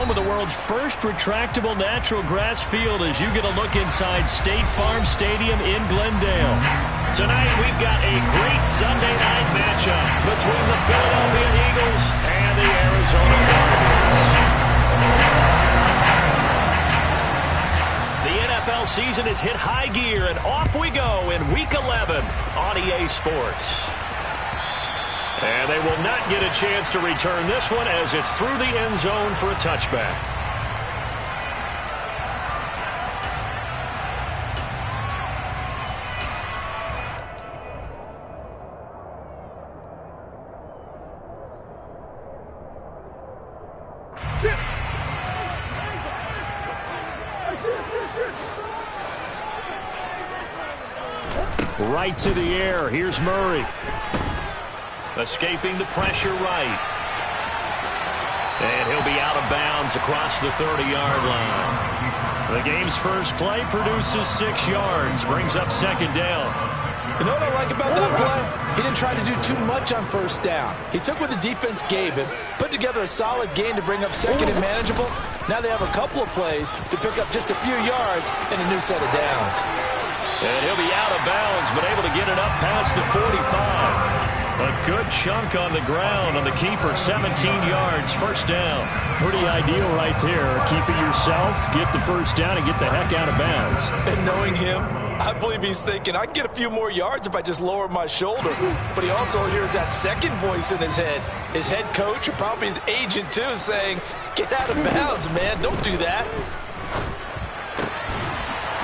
Home of the world's first retractable natural grass field as you get a look inside State Farm Stadium in Glendale. Tonight we've got a great Sunday night matchup between the Philadelphia Eagles and the Arizona Cardinals. The NFL season has hit high gear, and off we go in Week 11 on EA Sports. And they will not get a chance to return this one as it's through the end zone for a touchback. Right to the air. Here's Murray. Escaping the pressure right. And he'll be out of bounds across the 30-yard line. The game's first play produces 6 yards. Brings up second down. You know what I like about that play? He didn't try to do too much on first down. He took what the defense gave him, put together a solid game to bring up second and manageable. Now they have a couple of plays to pick up just a few yards and a new set of downs. And he'll be out of bounds, but able to get it up past the 45. A good chunk on the ground on the keeper, 17 yards, first down. Pretty ideal right there. Keep it yourself, get the first down, and get the heck out of bounds. And knowing him, I believe he's thinking, I can get a few more yards if I just lower my shoulder. But he also hears that second voice in his head. His head coach, or probably his agent too, saying, get out of bounds, man. Don't do that.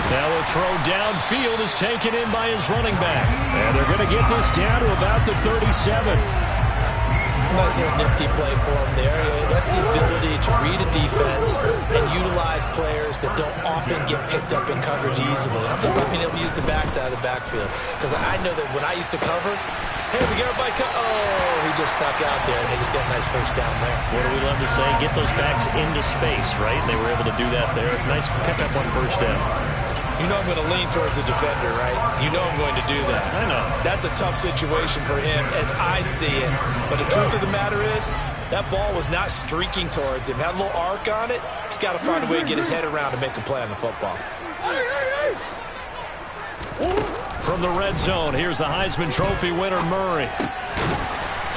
Now the throw downfield is taken in by his running back. And they're going to get this down to about the 37. Nice little nifty play for him there. That's the ability to read a defense and utilize players that don't often get picked up in coverage easily. And I'm talking about being able to use the backside of the backfield. Because I know that when I used to cover, hey, we got everybody he just snuck out there, and they just got a nice first down there. What do we love to say? Get those backs into space, right? And they were able to do that there. Nice pickup on first down. You know I'm going to lean towards the defender, right? You know I'm going to do that. I know. That's a tough situation for him as I see it. But the truth of the matter is, that ball was not streaking towards him. Had a little arc on it. He's got to find a way to get his head around and make a play on the football. From the red zone, here's the Heisman Trophy winner, Murray.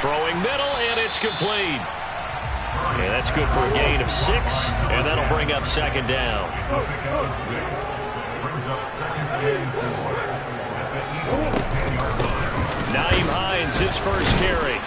Throwing middle, and it's complete. And that's good for a gain of 6, and that'll bring up second down. Naeem Hines, his first carry.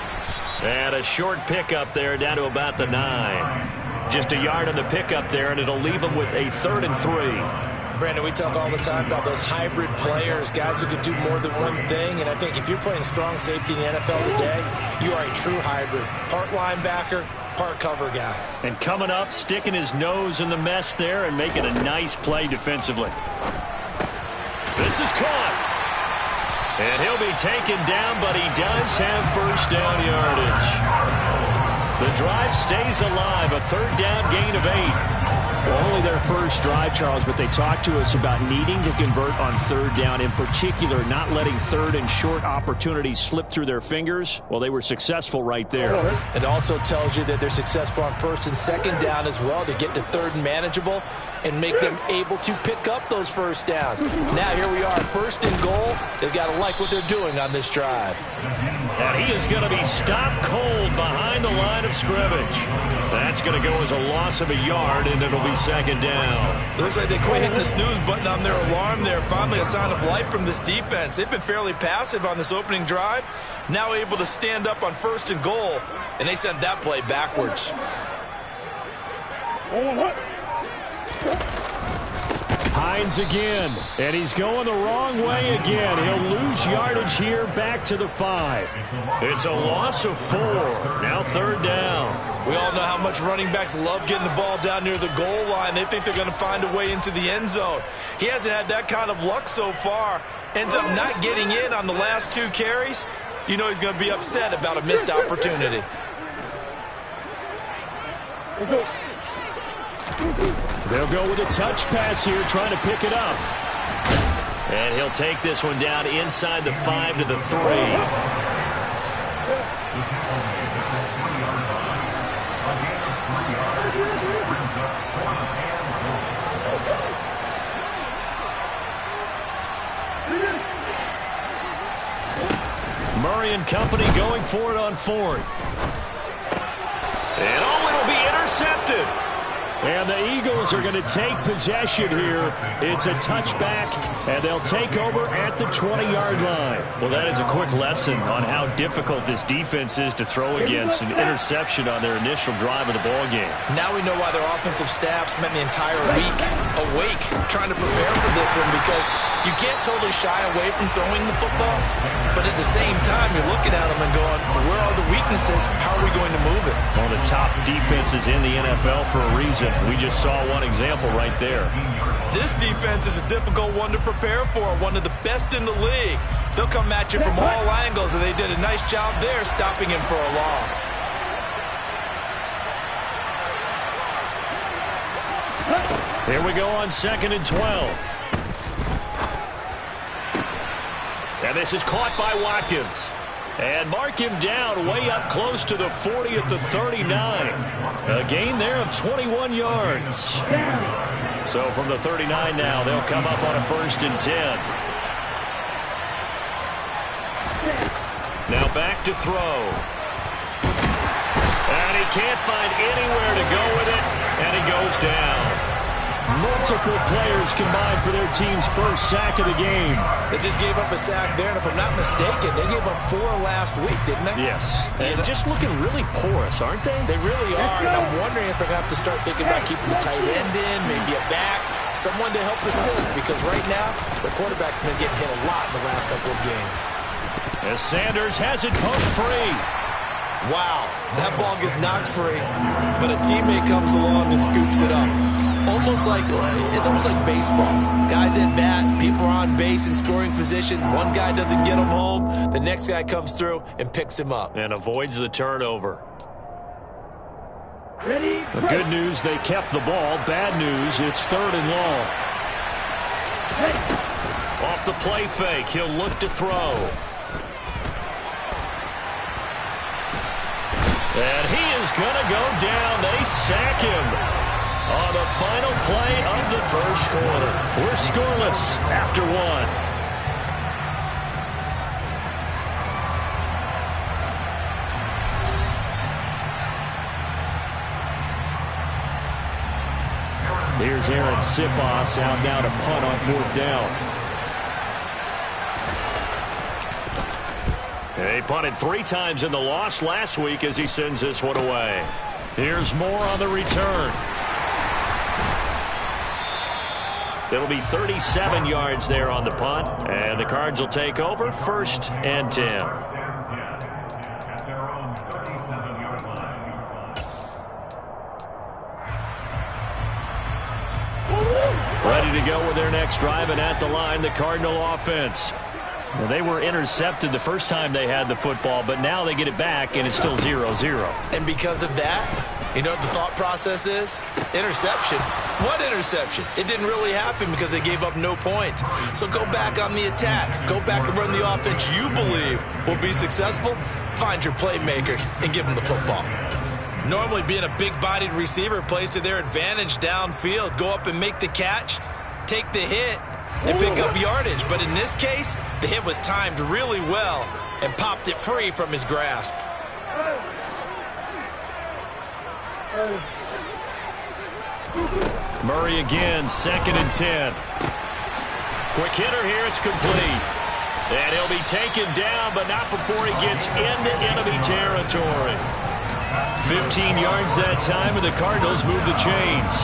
And a short pickup there down to about the 9. Just a yard on the pickup there, and it'll leave him with a 3rd and 3. Brandon, we talk all the time about those hybrid players, guys who can do more than one thing. And I think if you're playing strong safety in the NFL today, you are a true hybrid. Part linebacker, part cover guy. And coming up, sticking his nose in the mess there and making a nice play defensively. This is caught. And he'll be taken down, but he does have first down yardage. The drive stays alive, a 3rd down gain of 8. Well, only their first drive, Charles, but they talked to us about needing to convert on 3rd down, in particular, not letting 3rd and short opportunities slip through their fingers. Well, they were successful right there. It also tells you that they're successful on 1st and 2nd down as well to get to 3rd and manageable and make them able to pick up those first downs. Now here we are, 1st and goal. They've got to like what they're doing on this drive. And he is going to be stopped cold behind the line of scrimmage. That's going to go as a loss of a yard, and it'll be 2nd down. Looks like they quit hitting the snooze button on their alarm there. Finally a sign of life from this defense. They've been fairly passive on this opening drive. Now able to stand up on 1st and goal, and they sent that play backwards. Hines again, and he's going the wrong way again. He'll lose yardage here back to the 5. It's a loss of 4. Now 3rd down. We all know how much running backs love getting the ball down near the goal line. They think they're going to find a way into the end zone. He hasn't had that kind of luck so far. Ends up not getting in on the last 2 carries. You know he's going to be upset about a missed opportunity. Let's go. They'll go with a touch pass here, trying to pick it up. And he'll take this one down inside the 5 to the 3. and company going for it on fourth. And it'll be intercepted. And the Eagles are going to take possession here. It's a touchback, and they'll take over at the 20-yard line. Well, that is a quick lesson on how difficult this defense is to throw against. An interception on their initial drive of the ball game. Now we know why their offensive staff spent the entire week awake trying to prepare for this one, because you can't totally shy away from throwing the football, but at the same time, you're looking at them and going, where are the weaknesses? How are we going to move it? One of the top defenses in the NFL for a reason. We just saw one example right there. This defense is a difficult one to prepare for, one of the best in the league. They'll come at you from all angles, and they did a nice job there stopping him for a loss. Here we go on 2nd and 12. And this is caught by Watkins. And mark him down way up close to the 40 at the 39. A gain there of 21 yards. So from the 39 now, they'll come up on a 1st and 10. Now back to throw. And he can't find anywhere to go with it, and he goes down. Multiple players combined for their team's first sack of the game. They just gave up a sack there, and if I'm not mistaken, they gave up 4 last week, didn't they? Yes. And just looking really porous, aren't they? They really are, and I'm wondering if they're going to have to start thinking about keeping the tight end in, maybe a back, someone to help assist, because right now, the quarterback's been getting hit a lot in the last couple of games. As Sanders has it poked free. Wow, that ball gets knocked free, but a teammate comes along and scoops it up. It's almost like baseball. Guys at bat, people are on base in scoring position. One guy doesn't get him home. The next guy comes through and picks him up. And avoids the turnover. The good news, they kept the ball. Bad news, it's 3rd and long. Off the play fake, he'll look to throw. And he is going to go down. They sack him on the final play of the first quarter. We're scoreless after 1. Here's Aaron Sipos out now to punt on 4th down. He punted 3 times in the loss last week as he sends this one away. Here's more on the return. It'll be 37 yards there on the punt, and the Cards will take over 1st and 10. Ready to go with their next drive, and at the line, the Cardinal offense. Well, they were intercepted the first time they had the football, but now they get it back, and it's still 0-0. And because of that, you know what the thought process is? Interception. What interception? It didn't really happen because they gave up no points. So go back on the attack. Go back and run the offense you believe will be successful. Find your playmakers and give them the football. Normally, being a big-bodied receiver plays to their advantage downfield. Go up and make the catch, take the hit, and pick up yardage. But in this case, the hit was timed really well and popped it free from his grasp. Murray again, 2nd and 10. Quick hitter here, it's complete. And he'll be taken down, but not before he gets into enemy territory. 15 yards that time, and the Cardinals move the chains.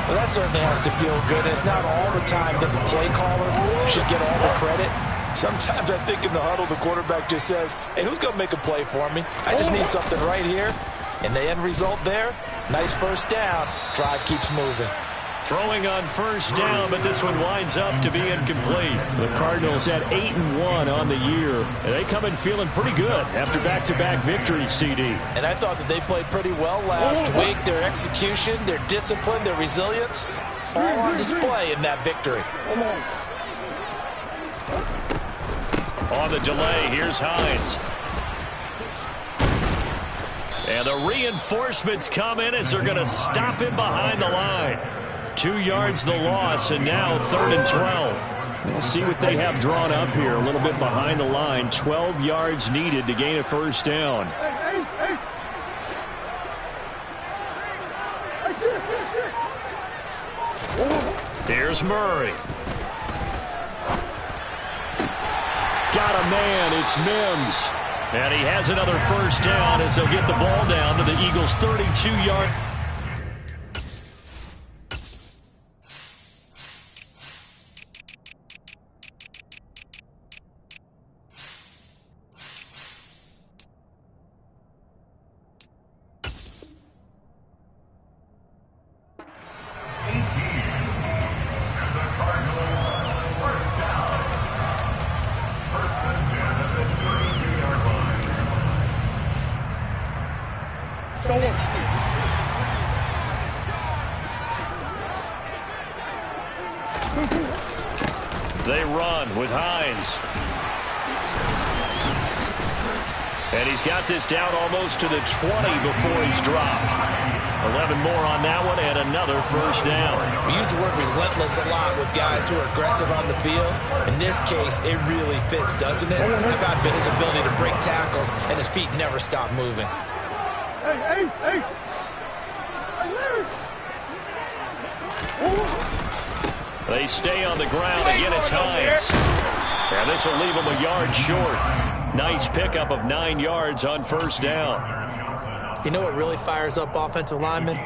Well, that certainly has to feel good. It's not all the time that the play caller should get all the credit. Sometimes I think in the huddle, the quarterback just says, hey, who's going to make a play for me? I just need something right here. And the end result there, nice 1st down. Drive keeps moving. Throwing on 1st down, but this one winds up to be incomplete. The Cardinals at 8-1 on the year, and they come in feeling pretty good after back-to-back victories, CD. And I thought that they played pretty well last week. Their execution, their discipline, their resilience, all on display in that victory. On the delay, here's Hines. And the reinforcements come in as they're going to stop him behind the line. 2 yards the loss, and now 3rd and 12. We'll see what they have drawn up here. A little bit behind the line. 12 yards needed to gain a first down. Here's Murray. Got a man. It's Mims. And he has another first down as they'll get the ball down to the Eagles' 32-yard. They run with Hines. And he's got this down almost to the 20 before he's dropped. 11 more on that one and another first down. We use the word relentless a lot with guys who are aggressive on the field. In this case, it really fits, doesn't it? How about his ability to break tackles and his feet never stop moving? They stay on the ground. Again, it's Hines. And this will leave him a yard short. Nice pickup of 9 yards on first down. You know what really fires up offensive linemen?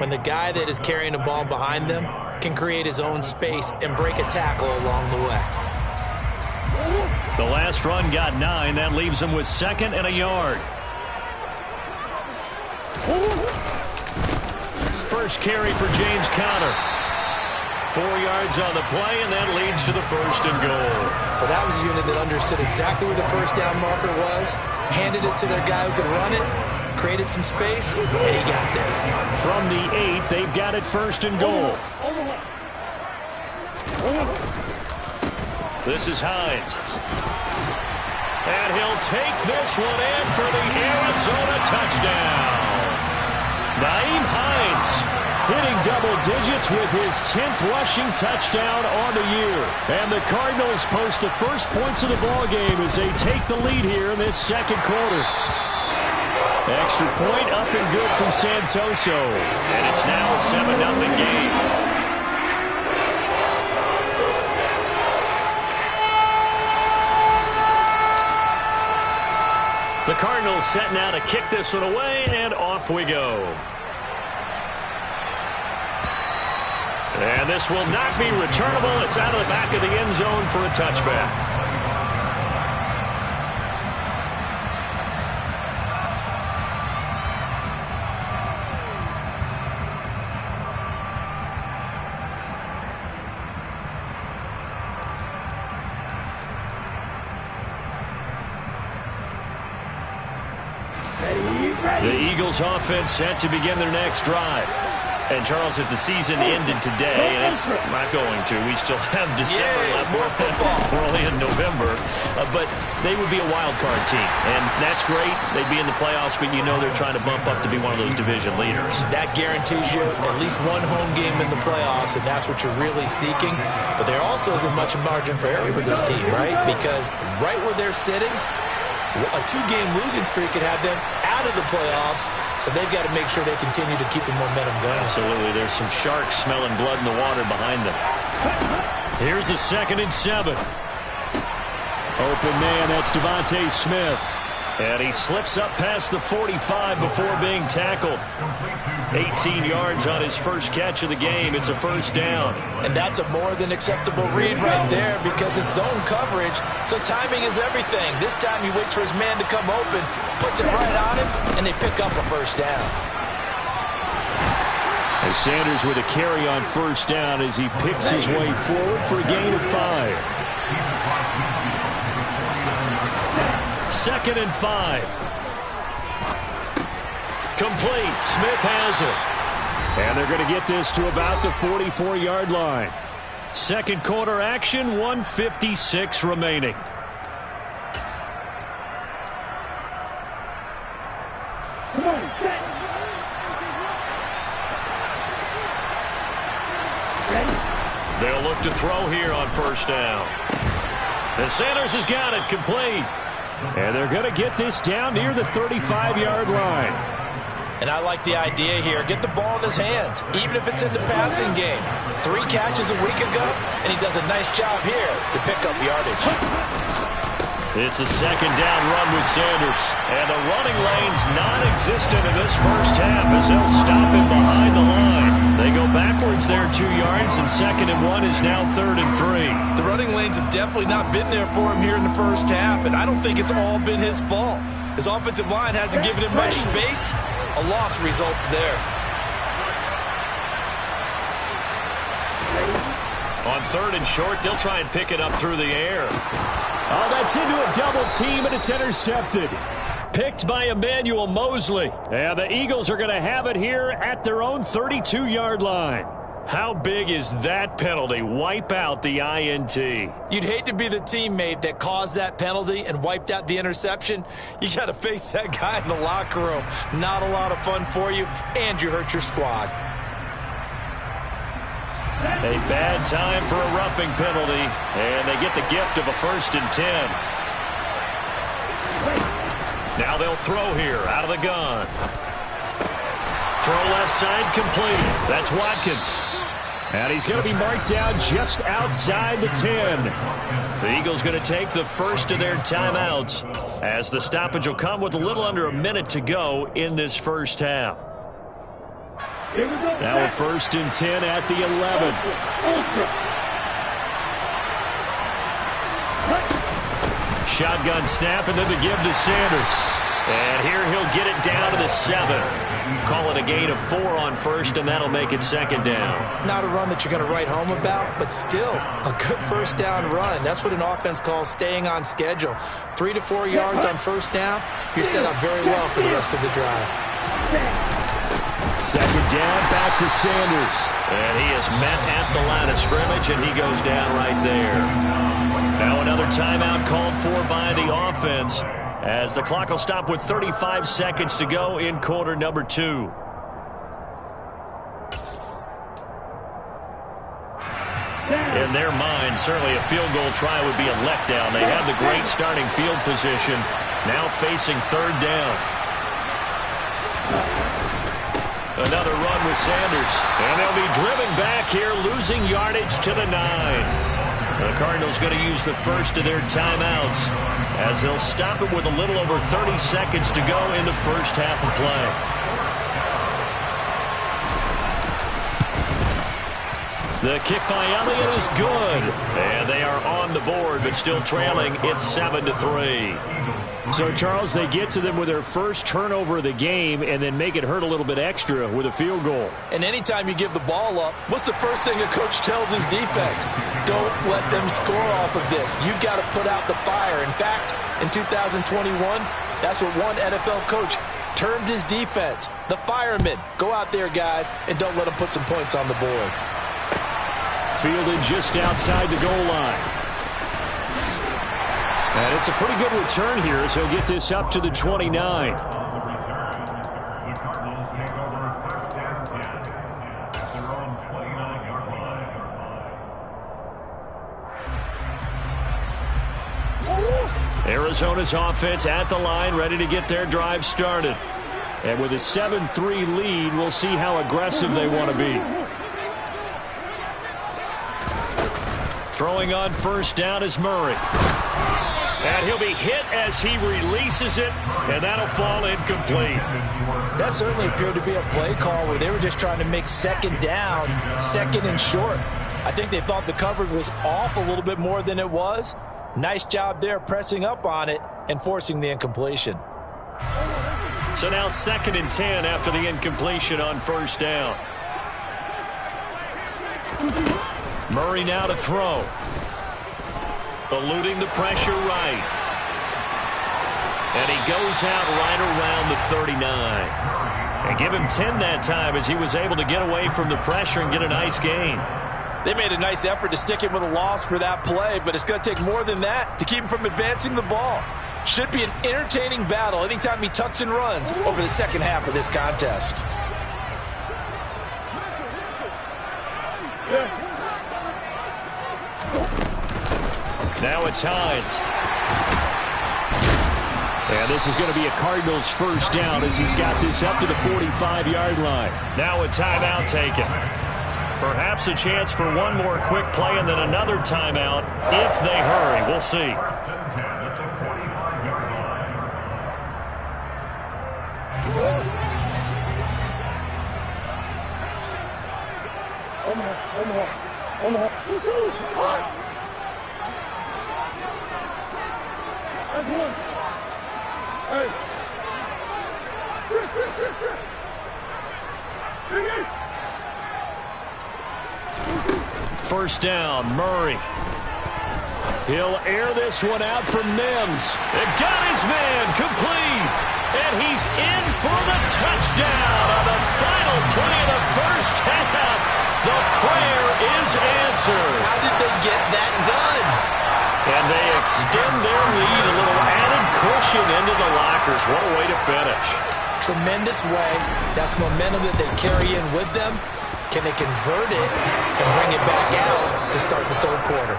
When the guy that is carrying the ball behind them can create his own space and break a tackle along the way. The last run got 9. That leaves him with 2nd and a yard. First carry for James Conner. 4 yards on the play, and that leads to the 1st and goal. Well, that was a unit that understood exactly where the first down marker was, handed it to their guy who could run it, created some space, and he got there. From the 8, they've got it 1st and goal. This is Hines. And he'll take this one in for the Arizona touchdown. Nyheim Hines hitting double digits with his 10th rushing touchdown on the year. And the Cardinals post the first points of the ballgame as they take the lead here in this second quarter. Extra point up and good from Santoso. And it's now a 7-0 game. The Cardinals set now to kick this one away, and off we go. And this will not be returnable. It's out of the back of the end zone for a touchback. The Eagles offense set to begin their next drive. And, Charles, if the season ended today, and it's not going to, we still have December left. We're only in November. But they would be a wild card team. And that's great. They'd be in the playoffs, but you know they're trying to bump up to be one of those division leaders. That guarantees you at least one home game in the playoffs, and that's what you're really seeking. But there also isn't much margin for error for this team, right? Because right where they're sitting, a 2-game losing streak could have them out of the playoffs, so they've got to make sure they continue to keep the momentum going. Absolutely. There's some sharks smelling blood in the water behind them. Here's a 2nd and 7. Open man, that's Devontae Smith. And he slips up past the 45 before being tackled. 18 yards on his first catch of the game. It's a first down. And that's a more than acceptable read right there because it's zone coverage, so timing is everything. This time he waits for his man to come open, puts it right on him, and they pick up a first down. And Sanders with a carry on first down as he picks his way forward for a gain of 5. 2nd and 5. Complete. Smith has it. And they're going to get this to about the 44-yard line. Second quarter action, 1:56 remaining. Come on, set. Ready? They'll look to throw here on first down. And Sanders has got it complete. And they're going to get this down near the 35-yard line. And I like the idea here. Get the ball in his hands, even if it's in the passing game. 3 catches a week ago, and he does a nice job here to pick up yardage. It's a second down run with Sanders. And the running lane's non-existent in this first half as they'll stop him behind the line. They go backwards there 2 yards, and 2nd and 1 is now 3rd and 3. The running lanes have definitely not been there for him here in the first half, and I don't think it's all been his fault. His offensive line hasn't given him much space. A loss results there. On 3rd and short, they'll try and pick it up through the air. Oh, that's into a double team, and it's intercepted. Picked by Emmanuel Mosley. And the Eagles are going to have it here at their own 32-yard line. How big is that penalty? Wipe out the INT. You'd hate to be the teammate that caused that penalty and wiped out the interception. You got to face that guy in the locker room. Not a lot of fun for you, and you hurt your squad. A bad time for a roughing penalty, and they get the gift of a 1st and 10. Now they'll throw here out of the gun. Throw left side complete. That's Watkins. And he's going to be marked down just outside the 10. The Eagles going to take the first of their timeouts as the stoppage will come with a little under a minute to go in this first half. Now a 1st and 10 at the 11. Shotgun snap and then the give to Sanders. And here he'll get it down to the 7. Call it a gain of 4 on 1st, and that'll make it 2nd down. Not a run that you're going to write home about, but still a good 1st down run. That's what an offense calls staying on schedule. 3 to 4 yards on 1st down, you're set up very well for the rest of the drive. 2nd down, back to Sanders. And he is met at the line of scrimmage, and he goes down right there. Now another timeout called for by the offense, as the clock will stop with 35 seconds to go in quarter number 2. In their mind, certainly a field goal try would be a letdown. They have the great starting field position, now facing 3rd down. Another run with Sanders, and they'll be driven back here, losing yardage to the 9. The Cardinals going to use the first of their timeouts as they'll stop it with a little over 30 seconds to go in the first half of play. The kick by Elliott is good. And they are on the board, but still trailing. It's 7-3. So, Charles, they get to them with their first turnover of the game and then make it hurt a little bit extra with a field goal. And anytime you give the ball up, what's the first thing a coach tells his defense? Don't let them score off of this. You've got to put out the fire. In fact, in 2021, that's what one NFL coach termed his defense. The firemen. Go out there, guys, and don't let them put some points on the board. Fielded just outside the goal line. And it's a pretty good return here as he'll get this up to the 29. Arizona's offense at the line, ready to get their drive started. And with a 7-3 lead, we'll see how aggressive they want to be. Throwing on first down is Murray. And he'll be hit as he releases it, and that'll fall incomplete. That certainly appeared to be a play call where they were just trying to make 2nd down, 2nd and short. I think they thought the coverage was off a little bit more than it was. Nice job there pressing up on it and forcing the incompletion. So now 2nd and 10 after the incompletion on first down. Murray now to throw. Eluding the pressure right. And he goes out right around the 39. And give him 10 that time as he was able to get away from the pressure and get a nice gain. They made a nice effort to stick him with a loss for that play, but it's going to take more than that to keep him from advancing the ball. Should be an entertaining battle anytime he tucks and runs over the second half of this contest. Now it's Hines. And this is going to be a Cardinals first down as he's got this up to the 45-yard line. Now a timeout taken. Perhaps a chance for one more quick play and then another timeout if they hurry. We'll see. First down, Murray. He'll air this one out from Mims. It got his man complete. And he's in for the touchdown on the final play of the first half. The prayer is answered. How did they get that done? And they extend their lead, a little added cushion into the lockers. What a way to finish. Tremendous way. That's momentum that they carry in with them. Can they convert it and bring it back out to start the third quarter?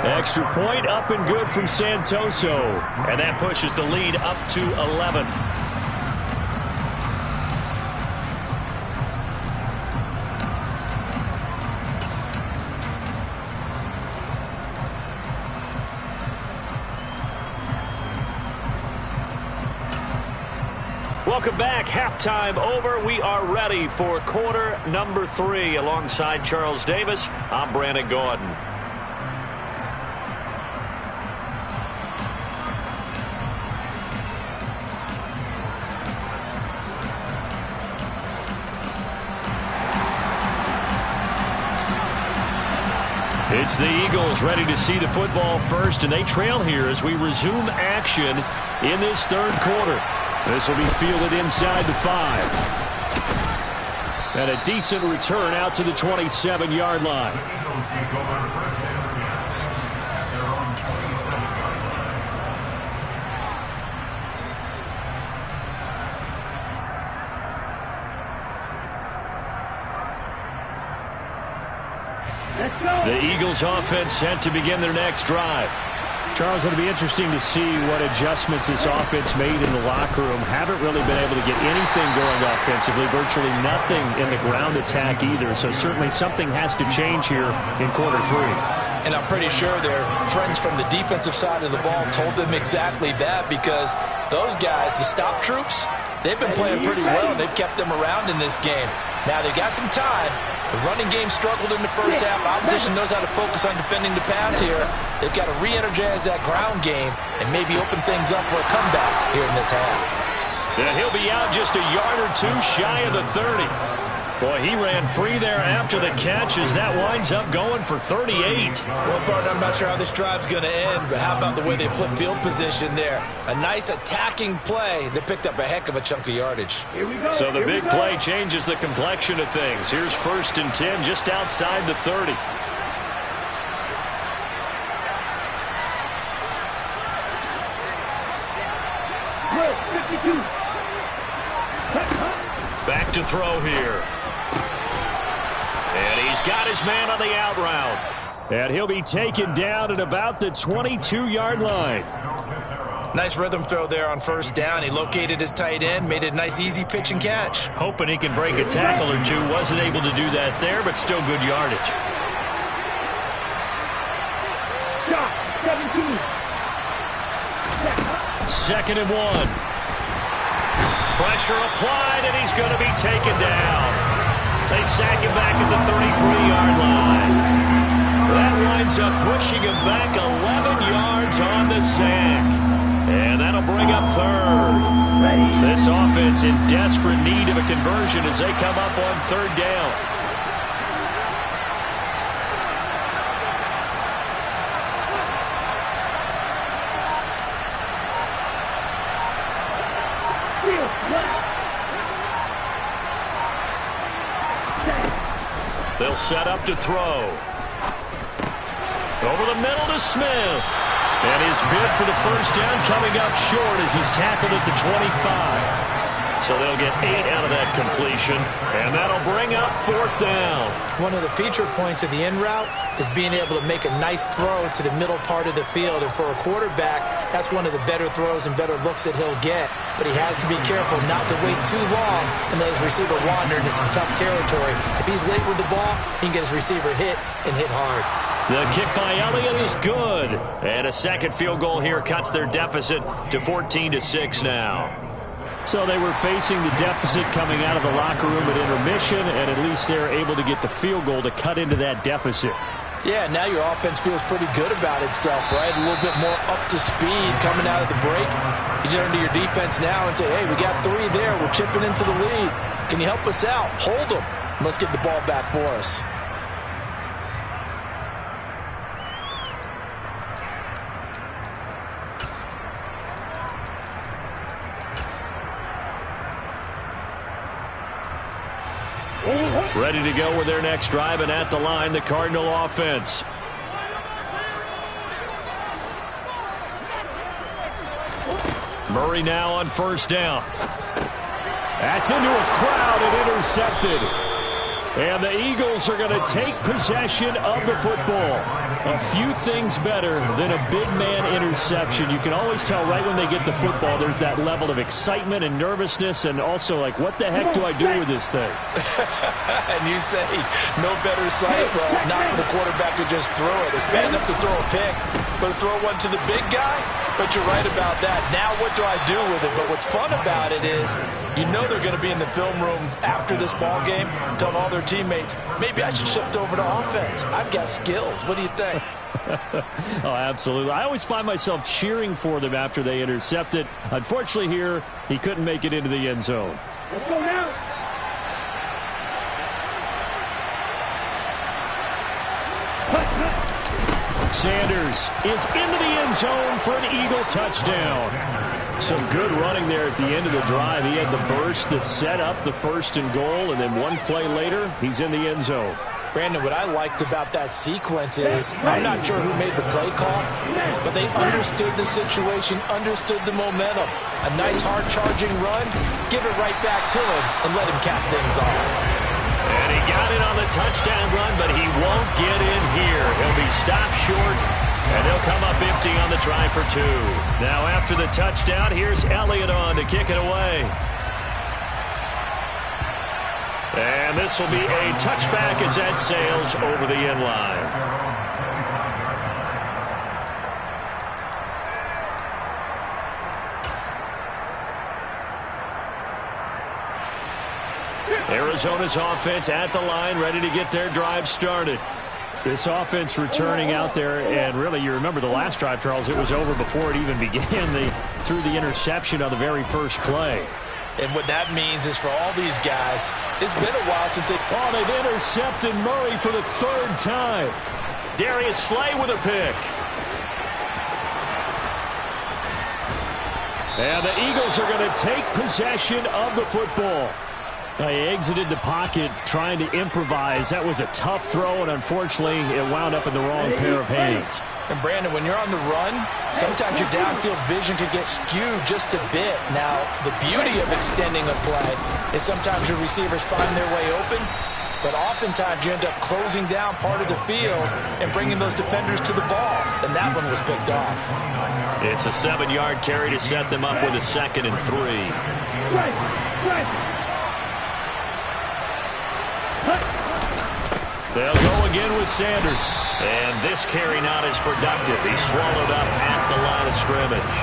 Extra point up and good from Santoso. And that pushes the lead up to 11. Welcome back. Halftime over. We are ready for quarter number 3. Alongside Charles Davis, I'm Brandon Gordon. It's the Eagles ready to see the football first, and they trail here as we resume action in this third quarter. This will be fielded inside the 5. And a decent return out to the 27-yard line. The Eagles offense set to begin their next drive. Charles, it'll be interesting to see what adjustments this offense made in the locker room. Haven't really been able to get anything going offensively, virtually nothing in the ground attack either. So certainly something has to change here in quarter 3. And I'm pretty sure their friends from the defensive side of the ball told them exactly that, because those guys, the stop troops, they've been playing pretty well. They've kept them around in this game. Now they've got some time. The running game struggled in the first half. Opposition knows how to focus on defending the pass here. They've got to re-energize that ground game and maybe open things up for a comeback here in this half. And he'll be out just a yard or two shy of the 30. Boy, he ran free there after the catch as that winds up going for 38. Well, partner, I'm not sure how this drive's going to end, but how about the way they flip field position there? A nice attacking play. They picked up a heck of a chunk of yardage. So the big play changes the complexion of things. Here's 1st and 10 just outside the 30. Back to throw here. And he's got his man on the out route. And he'll be taken down at about the 22-yard line. Nice rhythm throw there on first down. He located his tight end, made it a nice easy pitch and catch. Hoping he can break a tackle or two. Wasn't able to do that there, but still good yardage. 2nd and 1. Pressure applied, and he's going to be taken down. They sack him back at the 33-yard line. That winds up pushing him back 11 yards on the sack. And that'll bring up 3rd. This offense in desperate need of a conversion as they come up on 3rd down. They'll set up to throw. Over the middle to Smith. And his bid for the first down coming up short as he's tackled at the 25. So they'll get 8 out of that completion, and that'll bring up 4th down. One of the feature points of the in route is being able to make a nice throw to the middle part of the field. And for a quarterback, that's one of the better throws and better looks that he'll get. But he has to be careful not to wait too long and let his receiver wander into some tough territory. If he's late with the ball, he can get his receiver hit and hit hard. The kick by Elliott is good. And a second field goal here cuts their deficit to 14-6 now. So they were facing the deficit coming out of the locker room at intermission, and at least they're able to get the field goal to cut into that deficit. Yeah, now your offense feels pretty good about itself, right? A little bit more up to speed coming out of the break. You turn to your defense now and say, hey, we got 3 there. We're chipping into the lead. Can you help us out? Hold them. Let's get the ball back for us. Ready to go with their next drive, and at the line, the Cardinal offense. Murray now on 1st down. That's into a crowd and intercepted. And the Eagles are going to take possession of the football. A few things better than a big man interception. You can always tell right when they get the football, there's that level of excitement and nervousness, and also like, what the heck do I do with this thing? And you say, no better sight. Well, not for the quarterback to just throw it. It's bad enough to throw a pick, but to throw one to the big guy? But you're right about that. Now what do I do with it? But what's fun about it is you know they're going to be in the film room after this ball game telling all their teammates, maybe I should shift over to offense. I've got skills. What do you think? Oh, absolutely. I always find myself cheering for them after they intercept it. Unfortunately here, he couldn't make it into the end zone. Let's go now. Sanders is into the end zone for an Eagle touchdown. Some good running there at the end of the drive. He had the burst that set up the 1st and goal, and then one play later, he's in the end zone. Brandon, what I liked about that sequence is, I'm not sure who made the play call, but they understood the situation, understood the momentum. A nice hard-charging run, give it right back to him, and let him cap things off. And he got it on the touchdown run, but he won't get in here. He'll be stopped short, and he'll come up empty on the try for 2. Now after the touchdown, here's Elliott on to kick it away. And this will be a touchback as that sails over the end line. Arizona's offense at the line, ready to get their drive started. This offense returning out there, and really, you remember the last drive, Charles, it was over before it even began. They threw the interception on the very first play. And what that means is for all these guys, it's been a while since they've intercepted Murray for the 3rd time. Darius Slay with a pick. And the Eagles are going to take possession of the football. He exited the pocket trying to improvise. That was a tough throw, and unfortunately, it wound up in the wrong pair of hands. And Brandon, when you're on the run, sometimes your downfield vision could get skewed just a bit. Now, the beauty of extending a play is sometimes your receivers find their way open, but oftentimes you end up closing down part of the field and bringing those defenders to the ball. And that one was picked off. It's a 7-yard carry to set them up with a 2nd and 3. Right. They'll go again with Sanders. And this carry not as productive. He's swallowed up at the line of scrimmage.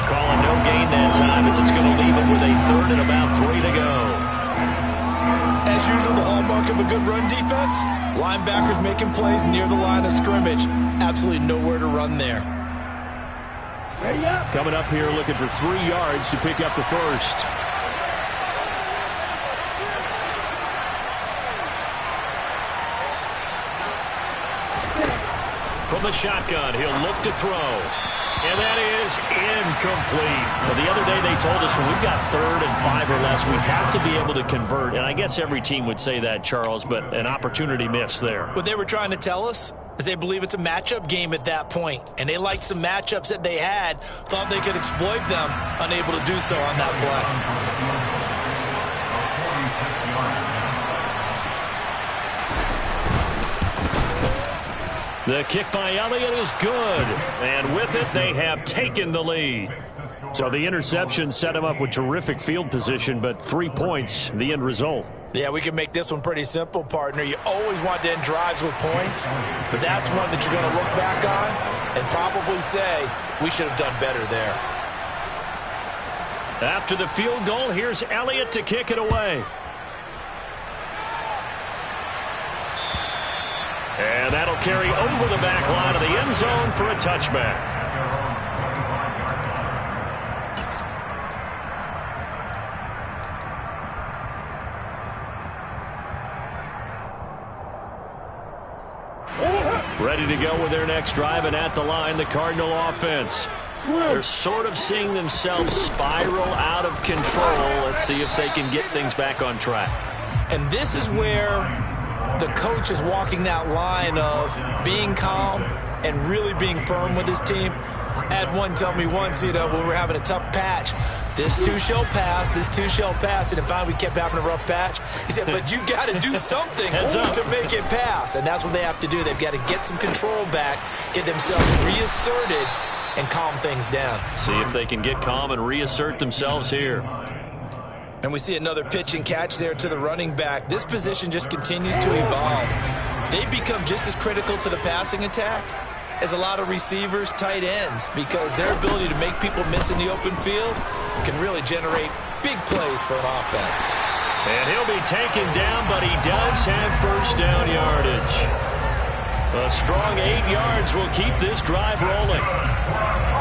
Calling no gain that time as it's going to leave him with a 3rd and about 3 to go. As usual, the hallmark of a good run defense, linebackers making plays near the line of scrimmage. Absolutely nowhere to run there. Coming up here looking for 3 yards to pick up the 1st. From the shotgun, he'll look to throw. And that is incomplete. Well, the other day they told us when we've got 3rd and 5 or less, we have to be able to convert. And I guess every team would say that, Charles, but an opportunity missed there. What they were trying to tell us is they believe it's a matchup game at that point. And they liked some matchups that they had, thought they could exploit them, unable to do so on that play. The kick by Elliott is good. And with it, they have taken the lead. So the interception set him up with terrific field position, but 3 points, the end result. Yeah, we can make this one pretty simple, partner. You always want to end drives with points, but that's one that you're going to look back on and probably say, we should have done better there. After the field goal, here's Elliott to kick it away. And that'll carry over the back line of the end zone for a touchback. Ready to go with their next drive, and at the line, the Cardinal offense. They're sort of seeing themselves spiral out of control. Let's see if they can get things back on track. And this is where the coach is walking that line of being calm and really being firm with his team. I had one tell me once, when we were having a tough patch, this too shall pass, this too shall pass. And finally we kept having a rough patch. He said, but you got to do something to make it pass. And that's what they have to do. They've got to get some control back, get themselves reasserted, and calm things down. See if they can get calm and reassert themselves here. And we see another pitch and catch there to the running back. This position just continues to evolve. They become just as critical to the passing attack as a lot of receivers, tight ends, because their ability to make people miss in the open field can really generate big plays for an offense. And he'll be taken down, but he does have first down yardage. A strong 8 yards will keep this drive rolling.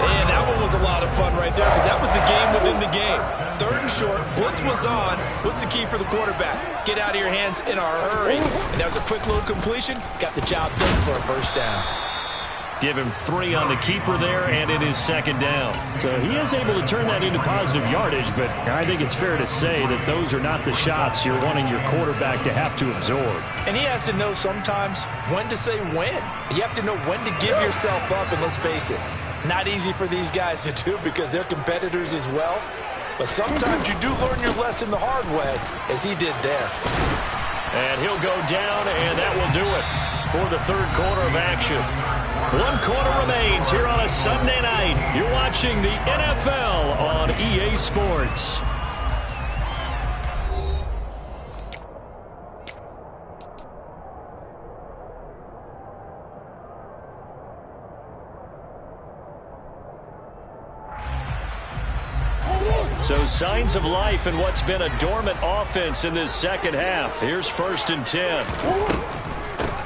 And that one was a lot of fun right there, because that was the game within the game. 3rd and short, blitz was on. What's the key for the quarterback? Get out of your hands in a hurry. And that was a quick little completion. Got the job done for a first down. Give him 3 on the keeper there, and it is 2nd down. So he is able to turn that into positive yardage, but I think it's fair to say that those are not the shots you're wanting your quarterback to have to absorb. And he has to know sometimes when to say when. You have to know when to give yourself up, and let's face it, not easy for these guys to do because they're competitors as well. But sometimes you do learn your lesson the hard way, as he did there. And he'll go down, and that will do it for the 3rd quarter of action. 1 quarter remains here on a Sunday night. You're watching the NFL on EA Sports. So signs of life in what's been a dormant offense in this second half. Here's 1st and 10.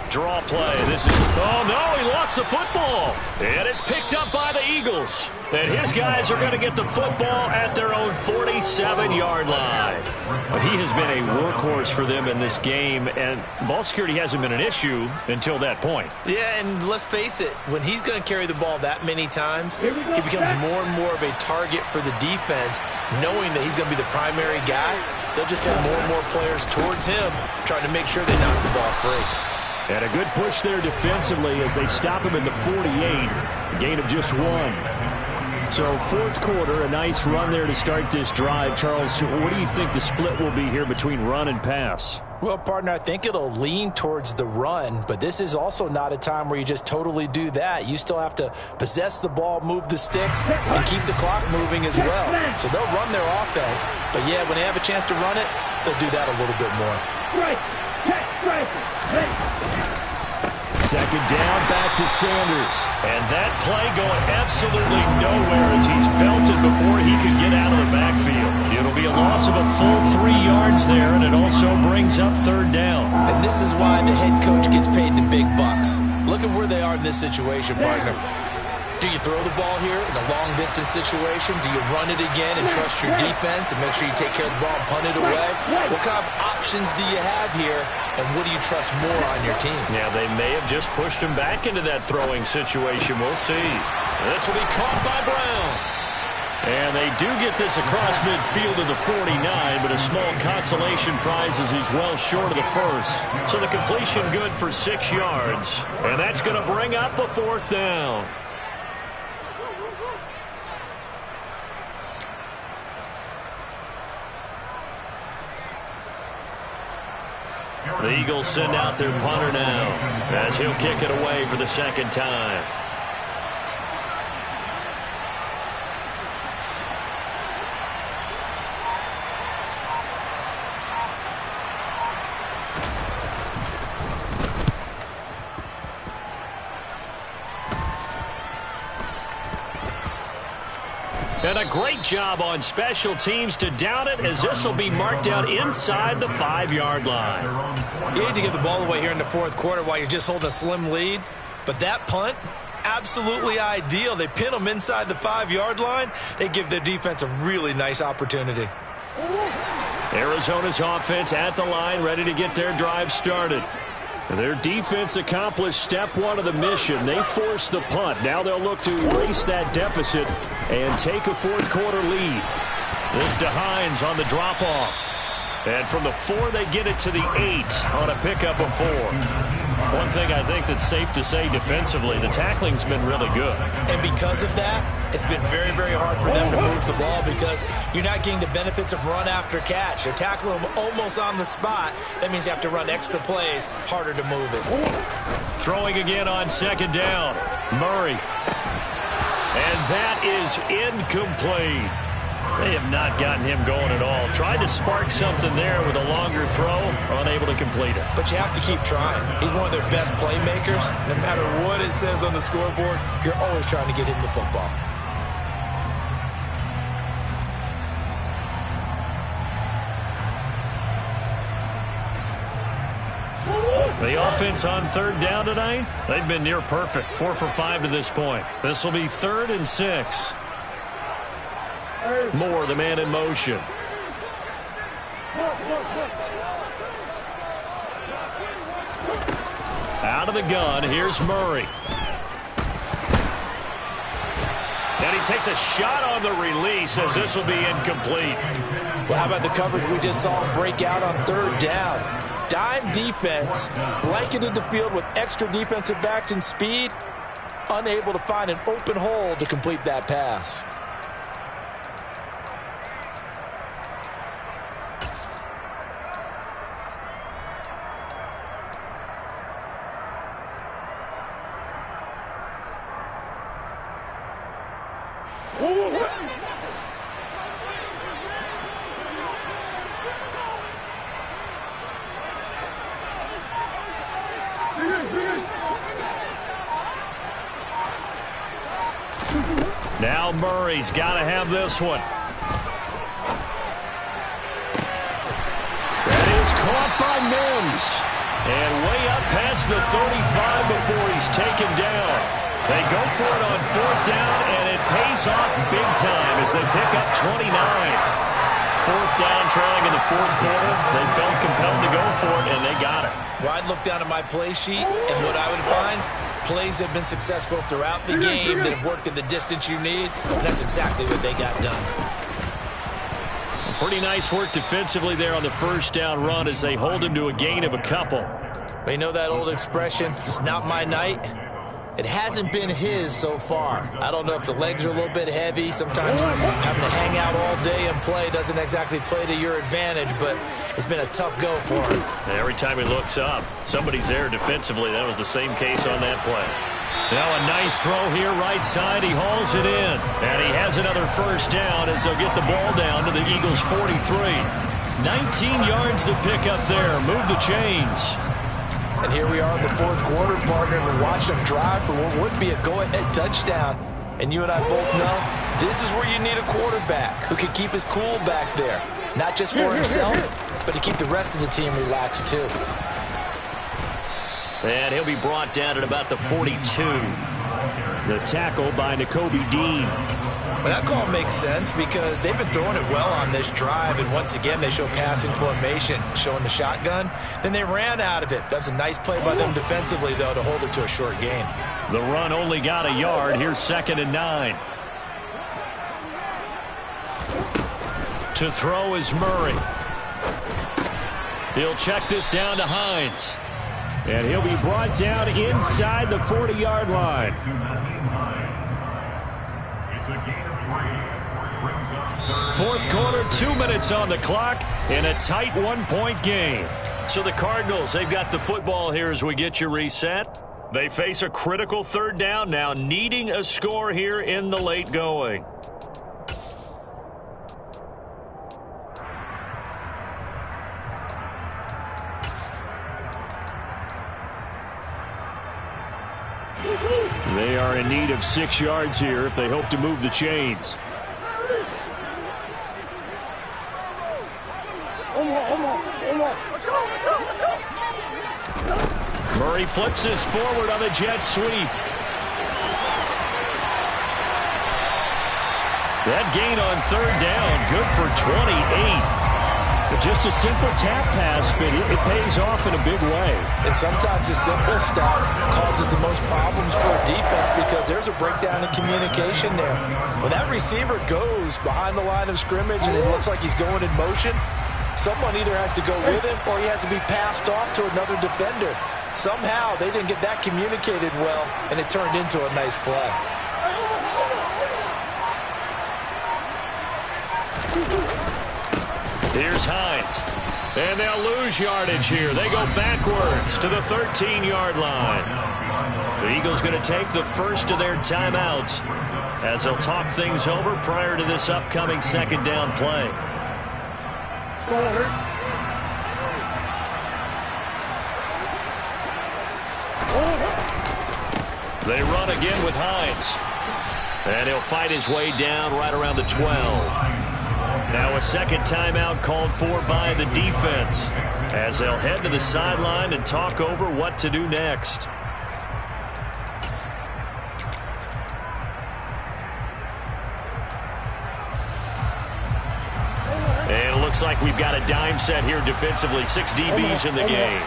Draw play. This is, oh no, he lost the football. And it's picked up by the Eagles. And his guys are going to get the football at their own 47-yard line. But he has been a workhorse for them in this game, and ball security hasn't been an issue until that point. Yeah, and let's face it, when he's going to carry the ball that many times, he becomes more and more of a target for the defense, knowing that he's going to be the primary guy. They'll just send more and more players towards him, trying to make sure they knock the ball free. And a good push there defensively as they stop him at the 48. A gain of just 1. So 4th quarter, a nice run there to start this drive. Charles, what do you think the split will be here between run and pass? Well, partner, I think it'll lean towards the run, but this is also not a time where you just totally do that. You still have to possess the ball, move the sticks, and keep the clock moving as well. So they'll run their offense, but yeah, when they have a chance to run it, they'll do that a little bit more. Second down, back to Sanders. And that play going absolutely nowhere as he's belted before he could get out of the backfield. It'll be a loss of a full 3 yards there, and it also brings up 3rd down. And this is why the head coach gets paid the big bucks. Look at where they are in this situation, partner. Do you throw the ball here in a long-distance situation? Do you run it again and trust your defense and make sure you take care of the ball and punt it away? What kind of options do you have here, and what do you trust more on your team? Yeah, they may have just pushed him back into that throwing situation. We'll see. This will be caught by Brown. And they do get this across midfield to the 49, but a small consolation prize as he's well short of the 1st. So the completion good for 6 yards. And that's going to bring up a 4th down. The Eagles send out their punter now. as he'll kick it away for the second time. And a great job on special teams to down it, as this will be marked out inside the 5-yard line. You hate to give the ball away here in the fourth quarter while you're just holding a slim lead, but that punt, absolutely ideal. They pin them inside the 5-yard line. They give their defense a really nice opportunity. Arizona's offense at the line, ready to get their drive started. Their defense accomplished step one of the mission. They forced the punt. Now they'll look to erase that deficit and take a fourth quarter lead. This to Hines on the drop-off. And from the 4, they get it to the 8 on a pickup of 4. One thing I think that's safe to say defensively, the tackling's been really good. And because of that, it's been very, very hard for them to move the ball because you're not getting the benefits of run after catch. They're tackling them almost on the spot. That means you have to run extra plays, harder to move it. Throwing again on second down. Murray. And that is incomplete. They have not gotten him going at all. Tried to spark something there with a longer throw, unable to complete it. But you have to keep trying. He's one of their best playmakers. No matter what it says on the scoreboard, you're always trying to get him the football. The offense on third down tonight, they've been near perfect. 4 for 5 to this point. This will be 3rd and 6. Moore, the man in motion. Out of the gun, here's Murray. And he takes a shot on the release as this will be incomplete. Well, how about the coverage we just saw him break out on third down? Dime defense, blanketed the field with extra defensive backs and speed, unable to find an open hole to complete that pass. Now Murray's got to have this one. That is caught by Mims. And way up past the 35 before he's taken down. They go for it on 4th down, and it pays off big time as they pick up 29. 4th down, trailing in the 4th quarter. They felt compelled to go for it, and they got it. Well, I'd look down at my play sheet, and what I would find, plays have been successful throughout the game that have worked at the distance you need, and that's exactly what they got done. Pretty nice work defensively there on the 1st down run as they hold him to a gain of a couple. But you know that old expression, it's not my night? It hasn't been his so far. I don't know if the legs are a little bit heavy. Sometimes having to hang out all day and play doesn't exactly play to your advantage, but it's been a tough go for him. Every time he looks up, somebody's there defensively. That was the same case on that play. Now a nice throw here right side. He hauls it in. And he has another 1st down as they'll get the ball down to the Eagles' 43. 19 yards to pick up there. Move the chains. And here we are in the 4th quarter, partner, and watch them drive for what would be a go-ahead touchdown. And you and I both know this is where you need a quarterback who can keep his cool back there. Not just for himself, but to keep the rest of the team relaxed too. And he'll be brought down at about the 42. The tackle by Nakobe Dean. But that call makes sense because they've been throwing it well on this drive, and once again they show passing formation, showing the shotgun. Then they ran out of it. That's a nice play by them defensively, though, to hold it to a short gain. The run only got a yard. Here's 2nd and 9. To throw is Murray. He'll check this down to Hines. And he'll be brought down inside the 40-yard line. Fourth quarter, 2 minutes on the clock in a tight one-point game. So the Cardinals, they've got the football here as we get you reset. They face a critical third down now, needing a score here in the late going. They are in need of 6 yards here if they hope to move the chains. Murray flips this forward on the jet sweep. That gain on third down, good for 28. But just a simple tap pass, but it pays off in a big way. And sometimes the simple stuff causes the most problems for a defense because there's a breakdown in communication there. When that receiver goes behind the line of scrimmage and it looks like he's going in motion, someone either has to go with him or he has to be passed off to another defender. Somehow they didn't get that communicated well, and it turned into a nice play. Here's Hines. And they'll lose yardage here. They go backwards to the 13-yard line. The Eagles going to take the first of their timeouts as they'll talk things over prior to this upcoming second down play. They run again with Hines. And he'll fight his way down right around the 12. Now a second timeout called for by the defense as they'll head to the sideline and talk over what to do next. And it looks like we've got a dime set here defensively. 6 DBs in the game.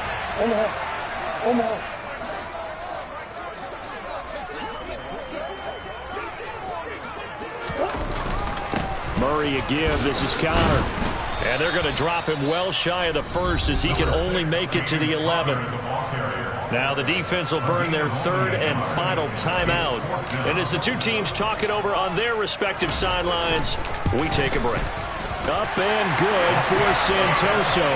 Murray again. This is Connor. And they're going to drop him well shy of the first as he can only make it to the 11. Now the defense will burn their third and final timeout. And as the two teams talk it over on their respective sidelines, we take a break. Up and good for Santoso.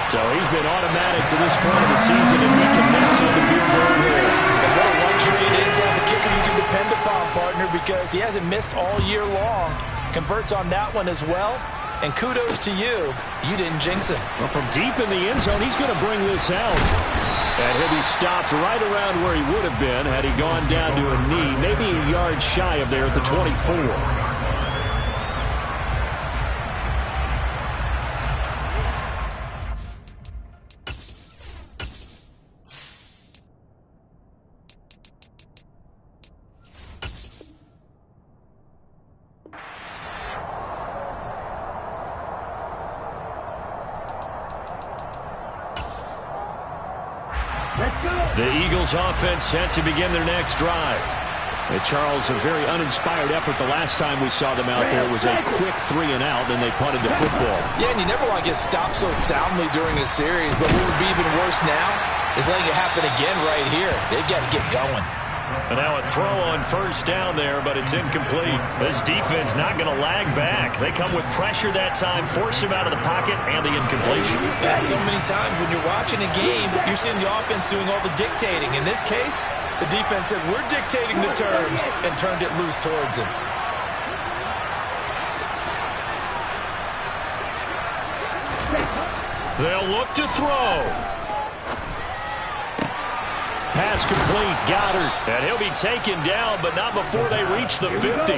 So he's been automatic to this point of the season, and we connect on the field goal here. And what a luxury it is to have a kicker you can depend upon, partner, because he hasn't missed all year long. Converts on that one as well. And kudos to you. You didn't jinx him. Well, from deep in the end zone, he's going to bring this out. And he'll be stopped right around where he would have been had he gone down to a knee, maybe a yard shy of there at the 24. The Eagles offense set to begin their next drive. And Charles, a very uninspired effort the last time we saw them out there. It was a quick 3 and out, and they punted the football. Yeah, and you never want to get stopped so soundly during a series, but what would be even worse now is letting it happen again right here. They've got to get going. And now a throw on first down there, but it's incomplete. This defense not going to lag back. They come with pressure that time, force him out of the pocket, and the incompletion. Yeah, so many times when you're watching a game, you're seeing the offense doing all the dictating. In this case, the defense said, we're dictating the terms, and turned it loose towards him. They'll look to throw. Pass complete, Goddard. And he'll be taken down, but not before they reach the 50.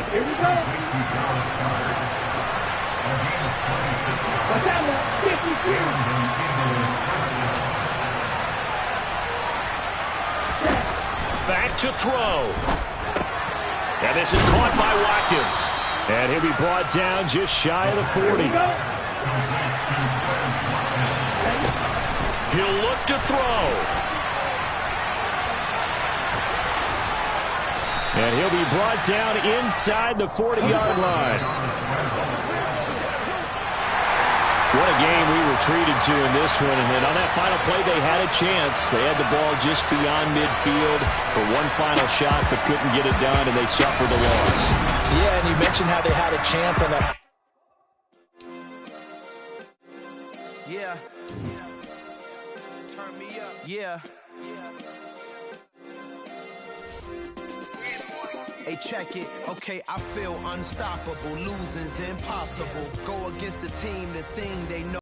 Back to throw. And this is caught by Watkins. And he'll be brought down just shy of the 40. He'll look to throw. And he'll be brought down inside the 40-yard line. What a game we were treated to in this one. And then on that final play, they had a chance. They had the ball just beyond midfield for one final shot, but couldn't get it done, and they suffered the loss. Yeah, and you mentioned how they had a chance on that. Yeah. Turn me up. Yeah. Hey, check it. Okay, I feel unstoppable. Losing's impossible. Go against the team, the thing they know.